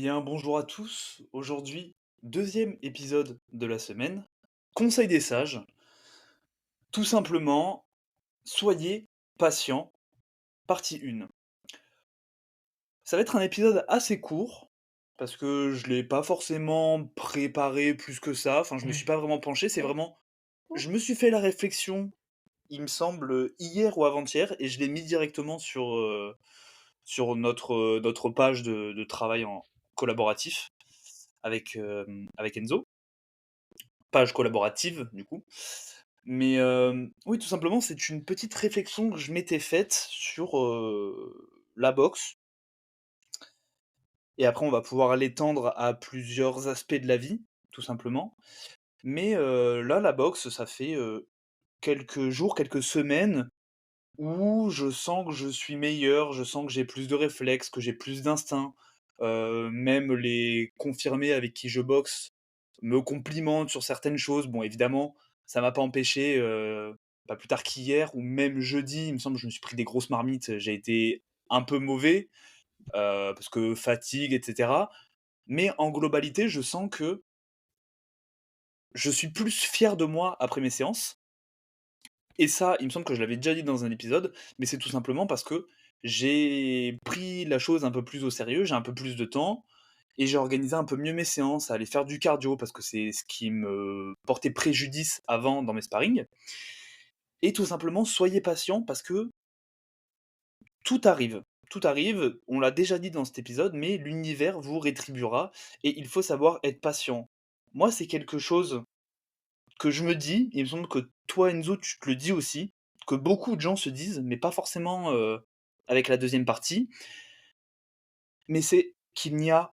bien, bonjour à tous. Aujourd'hui, deuxième épisode de la semaine. Conseil des sages. Tout simplement, soyez patient, partie 1. Ça va être un épisode assez court, parce que je l'ai pas forcément préparé plus que ça. Enfin, je me suis pas vraiment penché. C'est vraiment, je me suis fait la réflexion, il me semble, hier ou avant-hier, et je l'ai mis directement sur notre page de travail en collaboratif avec Enzo. Page collaborative, du coup. Mais oui, tout simplement, c'est une petite réflexion que je m'étais faite sur la boxe. Et après, on va pouvoir l'étendre à plusieurs aspects de la vie, tout simplement. Mais là, la boxe, ça fait quelques jours, quelques semaines où je sens que je suis meilleur, je sens que j'ai plus de réflexes, que j'ai plus d'instinct. Même les confirmés avec qui je boxe me complimentent sur certaines choses. Bon, évidemment, ça m'a pas empêché, pas plus tard qu'hier ou même jeudi, il me semble, je me suis pris des grosses marmites, j'ai été un peu mauvais, parce que fatigue et cetera. Mais en globalité, je sens que je suis plus fier de moi après mes séances. Et ça, il me semble que je l'avais déjà dit dans un épisode, mais c'est tout simplement parce que j'ai pris la chose un peu plus au sérieux, j'ai un peu plus de temps, et j'ai organisé un peu mieux mes séances, à aller faire du cardio, parce que c'est ce qui me portait préjudice avant dans mes sparring. Et tout simplement, soyez patient parce que tout arrive. Tout arrive, on l'a déjà dit dans cet épisode, mais l'univers vous rétribuera et il faut savoir être patient. Moi, c'est quelque chose que je me dis, il me semble que toi Enzo, tu te le dis aussi, que beaucoup de gens se disent, mais pas forcément, avec la deuxième partie, mais c'est qu'il n'y a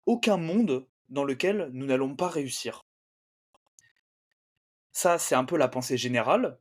aucun monde dans lequel nous n'allons pas réussir. Ça, c'est un peu la pensée générale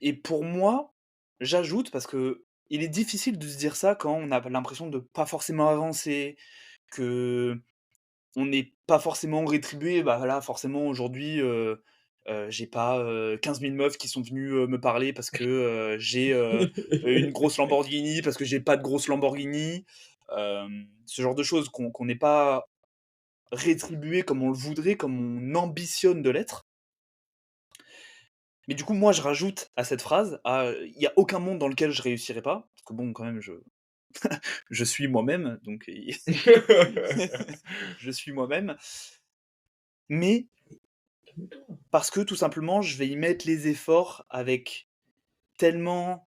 et pour moi, j'ajoute parce que il est difficile de se dire ça quand on a l'impression de pas forcément avancer, qu'on n'est pas forcément rétribué. Bah, voilà, forcément aujourd'hui, j'ai pas, 15 000 meufs qui sont venues, me parler parce que, j'ai, une grosse Lamborghini, parce que j'ai pas de grosse Lamborghini. Ce genre de choses qu'on n'est pas rétribué comme on le voudrait, comme on ambitionne de l'être. Mais du coup, moi, je rajoute à cette phrase, il y a aucun monde dans lequel je réussirai pas, parce que bon, quand même, je suis moi-même, donc je suis moi-même, mais parce que tout simplement, je vais y mettre les efforts avec tellement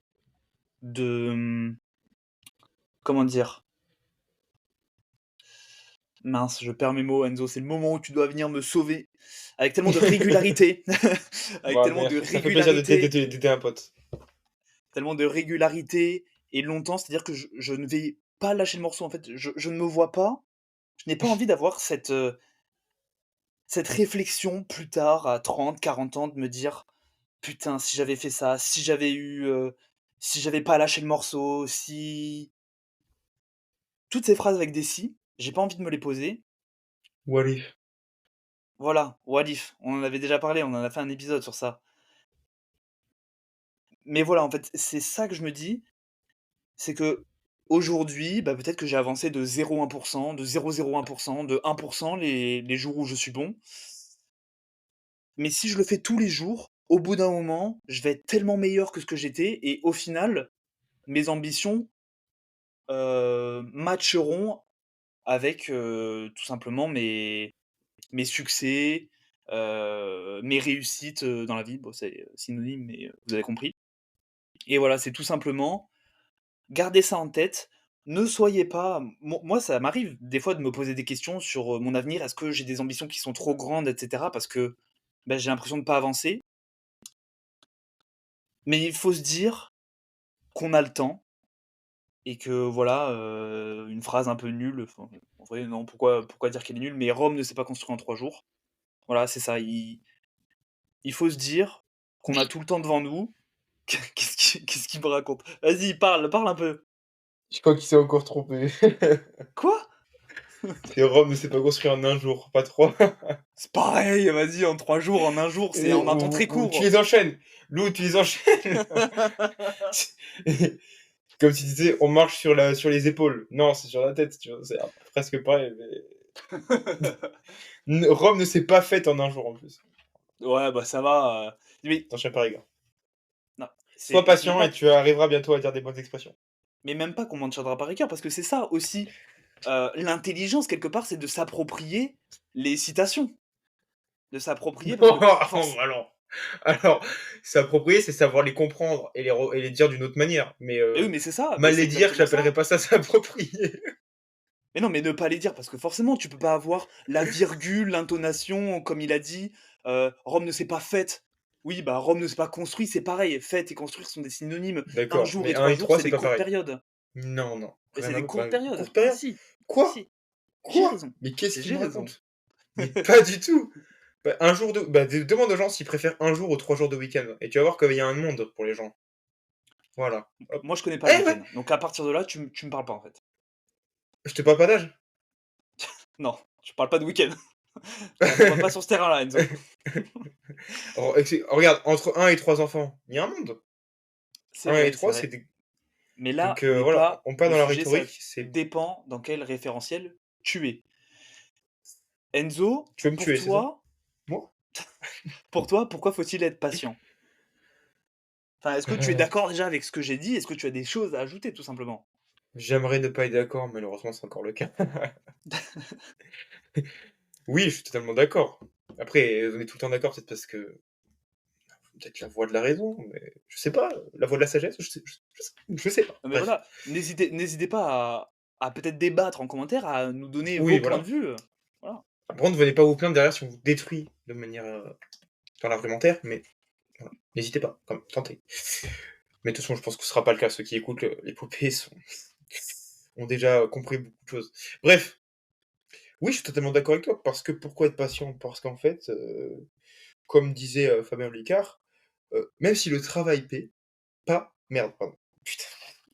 de, comment dire? Mince, je perds mes mots Enzo, c'est le moment où tu dois venir me sauver. Avec tellement de régularité, avec Bah, tellement de merci, ça fait plaisir régularité d'aider un pote. tellement de régularité et longtemps, c'est-à-dire que je ne vais pas lâcher le morceau, en fait, je ne me vois pas, je n'ai pas envie d'avoir cette réflexion plus tard à 30, 40 ans de me dire: «Putain, si j'avais fait ça, si j'avais eu, si j'avais pas lâché le morceau, si...» Toutes ces phrases avec des «si», j'ai pas envie de me les poser. What if? Voilà, what if, on en avait déjà parlé, on en a fait un épisode sur ça. Mais voilà, en fait, c'est ça que je me dis, c'est qu'aujourd'hui, bah, peut-être que j'ai avancé de 0,1%, de 0,01%, de 1% les jours où je suis bon. Mais si je le fais tous les jours, au bout d'un moment, je vais être tellement meilleur que ce que j'étais et au final, mes ambitions, matcheront avec, tout simplement mes succès, mes réussites, dans la vie. Bon, c'est, synonyme, mais, vous avez compris. Et voilà, c'est tout simplement, gardez ça en tête. Ne soyez pas, moi, ça m'arrive des fois de me poser des questions sur, mon avenir. Est-ce que j'ai des ambitions qui sont trop grandes et cetera? Parce que, bah, j'ai l'impression de pas avancer. Mais il faut se dire qu'on a le temps et que voilà, une phrase un peu nulle, enfin, en vrai non, pourquoi dire qu'elle est nulle? Mais Rome ne s'est pas construite en 3 jours. Voilà, c'est ça. Il faut se dire qu'on a tout le temps devant nous. Qu'est-ce qu'il me raconte? Vas-y, parle un peu. Je crois qu'il s'est encore trompé. Quoi? C'est Rome ne s'est pas construit en un jour, pas 3. C'est pareil, vas-y, en 3 jours, en un jour, c'est Et en un temps très ou tu court. les enchaînes. Lou, tu les enchaînes. Comme si tu disais, on marche sur les épaules. Non, c'est sur la tête, tu vois. C'est presque pareil. Mais... Rome ne s'est pas faite en un jour en plus. Ouais, bah ça va. Mais Attention, pas rigueur. non, Sois c'est même patient et pas, tu arriveras bientôt à dire des bonnes expressions. mais même pas qu'on m'en tiendra par rigueur, parce que c'est ça aussi. L'intelligence, quelque part, c'est de s'approprier les citations. De s'approprier, parce que force. Alors, s'approprier, c'est savoir les comprendre et les dire d'une autre manière. Mais Mais oui, mais c'est ça, mais mal c'est les dire, exactement j'appellerais ça. pas ça s'approprier. Mais non, mais ne pas les dire, parce que forcément, tu peux pas avoir la virgule, l'intonation, comme il a dit. Rome ne s'est pas faite. Oui, bah Rome ne s'est pas construit, c'est pareil. Faite et construire sont des synonymes. Un D'accord, jour mais et un trois et jours, 3 c'est c'est des pas courtes pareil. périodes. Non, non, Mais rien c'est à des voir. courtes périodes. Courte Ah période. si, Quoi? si, j'ai Quoi? raison. Mais qu'est-ce qu'il J'ai me raison. raconte? Mais pas du tout. Bah, un jour de... Bah, demande aux gens s'ils préfèrent un jour ou 3 jours de week-end. Et tu vas voir qu'il y a un monde pour les gens. Voilà. Hop. Moi, je connais pas le Eh ouais, week-end. Donc à partir de là, tu me parles pas, en fait. je te parle pas d'âge. Non, je parle pas de week-end. On va pas sur ce terrain-là, Enzo. Regarde, entre un et 3 enfants, il y a un monde. C'est 1 et vrai, c'est 3 c'est vrai. des... Mais là Donc n'est voilà, pas on part le dans la sujet, ça rhétorique, c'est... dépend dans quel référentiel tu es. Enzo, Tu veux me pour tuer, c'est ça? toi, Moi? pourquoi faut-il être patient? Enfin, est-ce que tu es Euh, d'accord déjà avec ce que j'ai dit? Est-ce que tu as des choses à ajouter, tout simplement? J'aimerais ne pas être d'accord, malheureusement c'est encore le cas. Oui, je suis totalement d'accord. Après, on est tout le temps d'accord, peut-être parce que peut-être la voix de la raison, mais je sais pas, la voix de la sagesse, je sais pas. Mais Bref. voilà, n'hésitez pas à peut-être débattre en commentaire, à nous donner Oui, vos points de voilà. vue, voilà. Par contre, venez pas vous plaindre derrière si on vous détruit de manière dans l'argumentaire, mais voilà. N'hésitez pas, quand même, tentez. Mais de toute façon, je pense que ce sera pas le cas. Ceux qui écoutent l'épopée ont déjà compris beaucoup de choses. Bref, oui, je suis totalement d'accord avec toi, parce que pourquoi être patient? Parce qu'en fait, comme disait Fabien Olicard, même si le travail paie pas... Merde, pardon. Putain,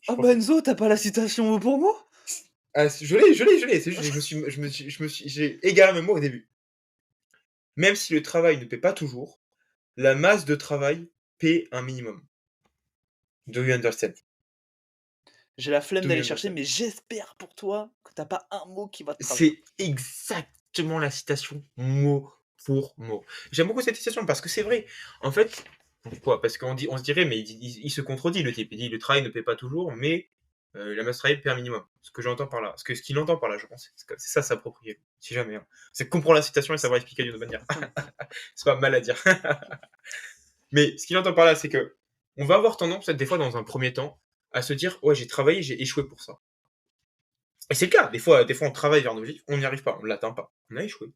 je Ah bah pensais... Enzo, tu pas la citation mot pour mot? Ah, je l'ai, c'est juste, j'ai égaré mes mots au début. Même si le travail ne paie pas toujours, la masse de travail paie un minimum. Do you understand? J'ai la flemme Do d'aller you chercher, understand? mais j'espère pour toi que t'as pas un mot qui va te trahir. C'est exactement la citation, mot pour mot. J'aime beaucoup cette citation parce que c'est vrai. En fait, pourquoi? Parce on se dirait, mais il se contredit le type. Il dit le travail ne paie pas toujours, mais la masse de travail paie un minimum. Ce que j'entends par là, ce qu'il entend par là, je pense, c'est ça s'approprier. Si jamais, hein. C'est comprendre la citation et savoir expliquer d'une autre manière. C'est pas mal à dire. Mais ce qu'il entend par là, c'est que on va avoir tendance, peut-être des fois dans un premier temps, à se dire ouais, j'ai travaillé, j'ai échoué pour ça. Et c'est le cas. Des fois, on travaille vers nos objectifs, on n'y arrive pas, on ne l'atteint pas, on a échoué.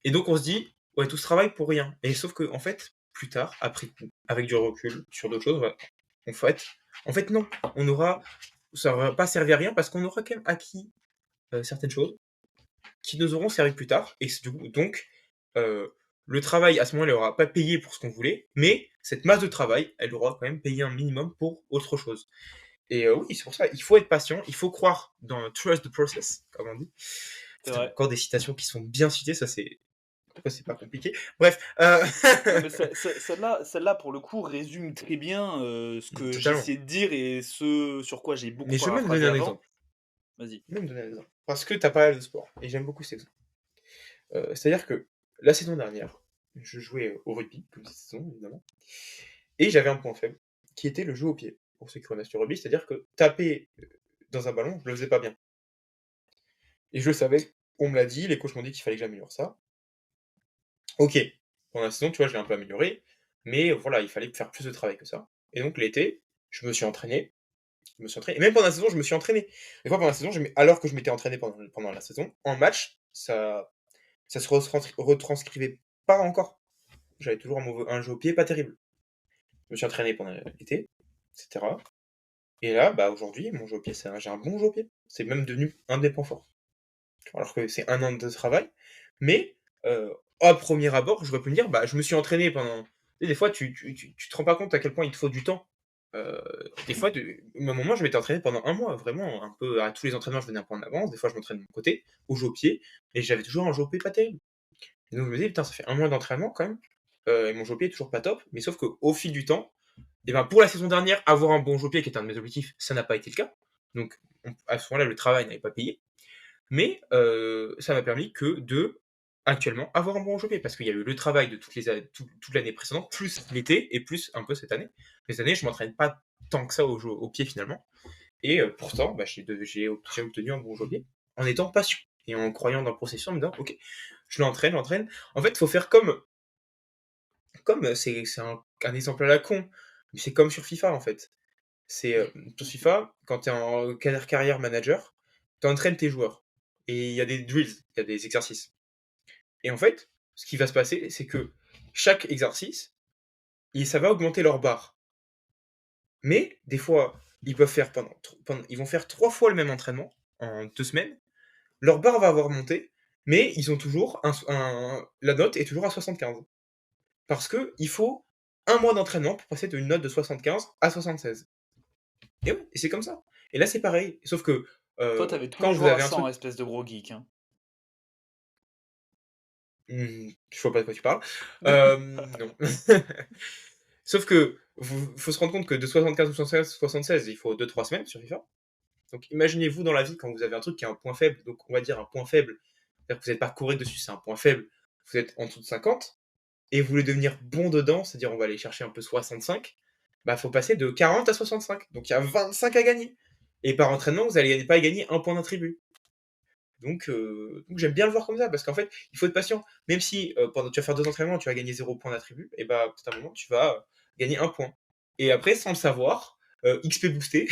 Et donc on se dit ouais, tout ce travail pour rien. Et sauf que en fait, plus tard, après coup, avec du recul sur d'autres choses, en fait non, ça va pas servi à rien parce qu'on aura quand même acquis certaines choses qui nous auront servi plus tard. Et donc, euh, le travail, à ce moment-là, il n'aura pas payé pour ce qu'on voulait, mais cette masse de travail, elle aura quand même payé un minimum pour autre chose. Et oui, c'est pour ça, il faut être patient, il faut croire dans trust the process, comme on dit. C'est Putain, vrai. encore des citations qui sont bien citées, ça c'est pas compliqué. Bref, Non mais celle-là pour le coup résume très bien, ce que totalement. j'essayais de dire et ce sur quoi j'ai beaucoup Mais je vais même donner paraphrasé un avant. exemple. Vas-y. Je vais même donner un exemple. Parce que t'as parlé de sport, et j'aime beaucoup cet exemple. C'est-à-dire que la saison dernière, je jouais au rugby, comme cette saison, évidemment. Et j'avais un point faible, qui était le jeu au pied. Pour ceux qui connaissent le rugby, c'est-à-dire que taper dans un ballon, je le faisais pas bien. Et je le savais, on me l'a dit, les coachs m'ont dit qu'il fallait que j'améliore ça. Ok, pendant la saison, tu vois, je l'ai un peu amélioré, mais voilà, il fallait faire plus de travail que ça. Et donc l'été, je me suis entraîné, et même pendant la saison, je me suis entraîné. Des fois, pendant la saison, alors que je m'étais entraîné pendant la saison, en match, ça se retranscrivait pas encore. J'avais toujours un jeu au pied pas terrible. Je me suis entraîné pendant l'été, etc. Et là, bah, aujourd'hui, mon jeu au pied, j'ai un bon jeu au pied. C'est même devenu un des points forts. Alors que c'est un an de travail. Mais, à premier abord, j'aurais pu me dire, bah, je me suis entraîné pendant. Tu sais, des fois, tu te rends pas compte à quel point il te faut du temps. Euh, des fois, à un moment, je m'étais entraîné pendant un mois, vraiment, un peu à tous les entraînements, je venais un peu en avance. Des fois, je m'entraîne de mon côté, au jeu au pied, et j'avais toujours un jeu au pied pas terrible. Et donc, je me disais, putain, ça fait un mois d'entraînement quand même. Et mon jeu au pied est toujours pas top. Mais sauf qu'au fil du temps, Et ben pour la saison dernière, avoir un bon jeu au pied, qui est un de mes objectifs, ça n'a pas été le cas. Donc à ce moment-là, le travail n'avait pas payé. Mais ça m'a permis que de actuellement avoir un bon jeu au pied, parce qu'il y a eu le travail de toute l'année précédente, plus l'été et plus un peu cette année. Cette année, je m'entraîne pas tant que ça au pied finalement. Et pourtant, bah, j'ai obtenu un bon jeu au pied en étant patient et en croyant dans le processus, en me disant, ok, je l'entraîne, j'entraîne. En fait, il faut faire comme c'est un exemple à la con, mais c'est comme sur FIFA en fait. C'est sur FIFA, quand tu es en carrière manager, tu entraînes tes joueurs. Et il y a des drills, il y a des exercices. Et en fait, ce qui va se passer, c'est que chaque exercice, ça va augmenter leur barre. Mais des fois, ils peuvent faire ils vont faire 3 fois le même entraînement en 2 semaines. Leur barre va avoir monté, mais ils ont toujours la note est toujours à 75. Parce que il faut un mois d'entraînement pour passer d'une note de 75 à 76. Et ouais, et c'est comme ça. Et là, c'est pareil. Sauf que Toi, t'avais tous quand les vous joueurs à avez un 100, truc, espèce de gros geek, hein. je vois pas de quoi tu parles. Non. Sauf que faut se rendre compte que de 75 ou 76, il faut 2-3 semaines sur FIFA. Donc imaginez-vous dans la vie quand vous avez un truc qui a un point faible, donc on va dire un point faible, c'est-à-dire que vous n'êtes pas courir dessus, c'est un point faible, vous êtes en dessous de 50, et vous voulez devenir bon dedans, c'est-à-dire on va aller chercher un peu 65, bah faut passer de 40 à 65, donc il y a 25 à gagner. Et par entraînement, vous n'allez pas y gagner un point d'attribut. Donc j'aime bien le voir comme ça, parce qu'en fait, il faut être patient. Même si pendant tu vas faire 2 entraînements, tu vas gagner 0 point d'attribut, et bah à un moment, tu vas gagner 1 point. Et après, sans le savoir, XP boosté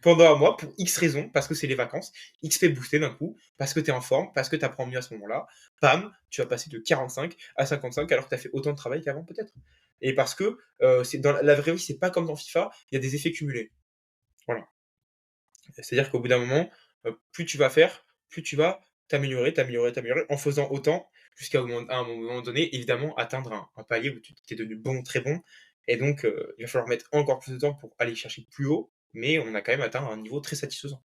pendant un mois pour X raisons, parce que c'est les vacances, XP boosté d'un coup, parce que tu es en forme, parce que tu apprends mieux à ce moment-là, pam, tu vas passer de 45 à 55 alors que tu as fait autant de travail qu'avant peut-être. Et parce que c'est dans la vraie vie, c'est pas comme dans FIFA, il y a des effets cumulés. Voilà. C'est-à-dire qu'au bout d'un moment, plus tu vas faire, plus tu vas t'améliorer, en faisant autant, jusqu'à un moment donné, évidemment, atteindre un palier où tu es devenu bon, très bon. Et donc, il va falloir mettre encore plus de temps pour aller chercher plus haut, mais on a quand même atteint un niveau très satisfaisant.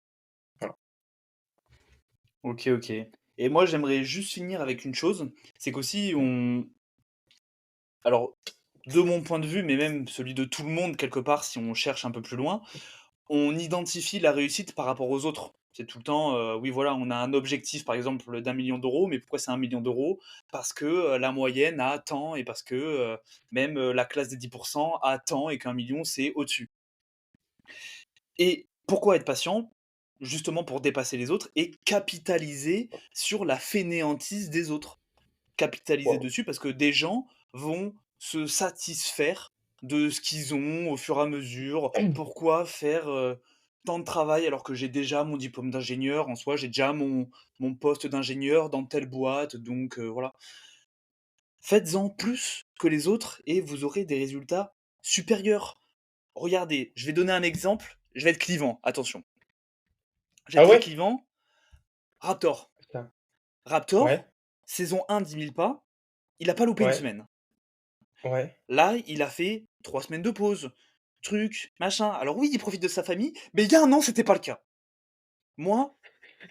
Voilà. Ok, ok. Et moi, j'aimerais juste finir avec une chose, c'est qu'aussi, alors, de mon point de vue, mais même celui de tout le monde, quelque part, si on cherche un peu plus loin, on identifie la réussite par rapport aux autres. C'est tout le temps, oui, voilà, on a un objectif, par exemple, d'1 million d'euros, mais pourquoi c'est 1 million d'euros? Parce que la moyenne a tant, et parce que même la classe des 10% a tant, et qu'1 million, c'est au-dessus. Et pourquoi être patient? Justement pour dépasser les autres et capitaliser sur la fainéantise des autres. Capitaliser Wow. dessus parce que des gens vont se satisfaire de ce qu'ils ont au fur et à mesure. Pourquoi faire tant de travail alors que j'ai déjà mon diplôme d'ingénieur? En soi, j'ai déjà mon poste d'ingénieur dans telle boîte, donc voilà. Faites-en plus que les autres et vous aurez des résultats supérieurs. Regardez, je vais donner un exemple, je vais être clivant, attention. Je vais être Ah très ouais? clivant. Raptor. Putain. Ouais, Raptor, saison 1, 10 000 pas, il a pas loupé une ouais, semaine. ouais. Là, il a fait 3 semaines de pause, truc, machin. Alors oui, il profite de sa famille, mais il y a un an, c'était pas le cas. Moi,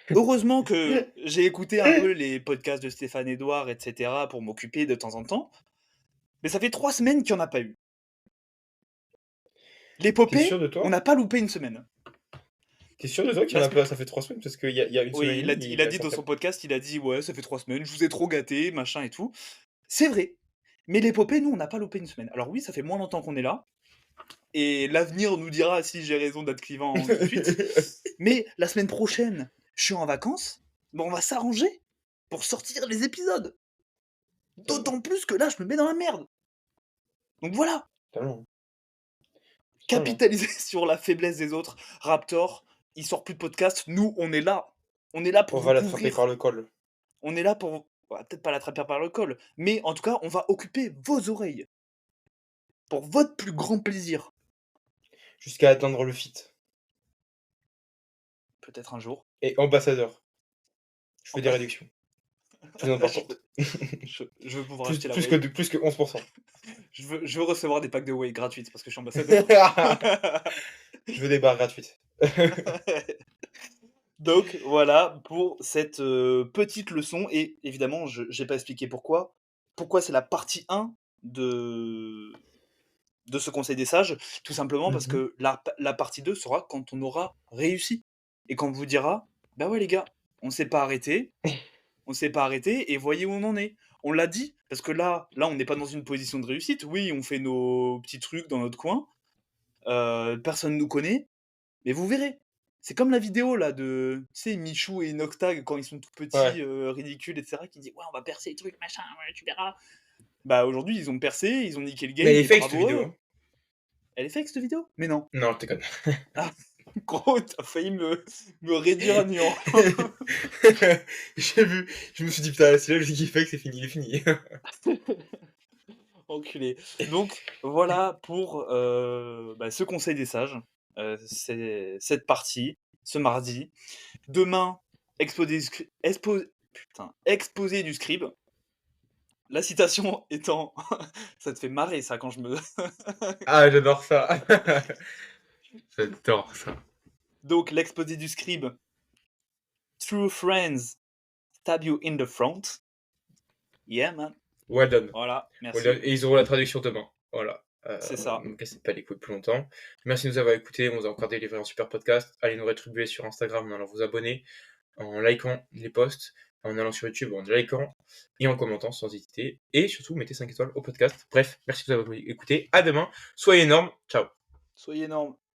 heureusement que j'ai écouté un peu les podcasts de Stéphane Edouard, etc., pour m'occuper de temps en temps, mais ça fait 3 semaines qu'il n'y en a pas eu. T'es sûr L'épopée, de on toi? n'a pas loupé une semaine. T'es sûr de toi qu'il y La en a semaine... pas, ça fait 3 semaines? Parce qu'il y a une Oui, semaine et demie, il a il a dit dans sorti. son podcast, il a dit, ouais, ça fait 3 semaines, je vous ai trop gâté, machin et tout. C'est vrai. Mais l'épopée, nous, on n'a pas loupé une semaine. Alors oui, ça fait moins longtemps qu'on est là, et l'avenir nous dira si j'ai raison d'être clivant tout de suite. Mais la semaine prochaine, je suis en vacances, bon, on va s'arranger pour sortir les épisodes. Totalement, D'autant plus que là, je me mets dans la merde. Donc voilà, totalement, totalement. capitaliser sur la faiblesse des autres. Raptor, il sort plus de podcast, nous, on est là. On est là pour On vous va l'attraper par couvrir. le col. On est là pour... ouais, peut-être pas l'attraper par le col, mais en tout cas, on va occuper vos oreilles. Pour votre plus grand plaisir. Jusqu'à atteindre le fit. Peut-être un jour. Et ambassadeur. Je En fais des bas, réductions. Plus je, importantes. je veux pouvoir Plus, acheter la plus que, whey. plus que 11%. Je veux recevoir des packs de whey gratuites parce que je suis ambassadeur. Je veux des barres gratuites. Donc voilà pour cette petite leçon. Et évidemment, je n'ai pas expliqué pourquoi. Pourquoi c'est la partie 1 de, de ce conseil des sages, tout simplement parce Mmh. que la partie 2 sera quand on aura réussi et quand on vous dira: «Bah ouais les gars, on s'est pas arrêté, on s'est pas arrêté et voyez où on en est». On l'a dit, parce que là, on n'est pas dans une position de réussite. Oui, on fait nos petits trucs dans notre coin, personne nous connaît, mais vous verrez. C'est comme la vidéo là de, tu sais, Michou et Noctag quand ils sont tout Ouais. petits, ridicules et cetera, qui dit: «Ouais, on va percer les trucs, machin, ouais, tu verras». Bah, aujourd'hui, ils ont percé, ils ont niqué le Mais elle game est et fake cette bravo à vidéo, eux. hein. Elle est fake cette vidéo? Mais non. Non, je déconne. Ah, gros, tu failli me réduire à néant. J'ai vu, je me suis dit: «Putain, celui-là, je dis qu'il est fake, c'est fini, il est fini». Enculé. Donc voilà pour, bah, ce conseil des sages, c'est cette partie, ce mardi. Demain, exposé du scribe. La citation étant ça te fait marrer ça quand je me Ah, j'adore ça. J'adore ça. donc l'exposé du scribe: «True friends stab you in the front». Yeah man. Well done. Voilà, Well done. merci, Et ils auront la traduction demain. Voilà. c'est Bon, ça. ne me cassez pas les couilles plus longtemps. Merci de nous avoir écoutés. On vous a encore délivré un super podcast. Allez nous rétribuer sur Instagram en allant vous abonner, en likant les posts, en allant sur YouTube, en likant et en commentant sans hésiter. Et surtout, mettez 5 étoiles au podcast. Bref, merci de nous avoir écoutés. À demain. Soyez énormes. Ciao. Soyez énormes.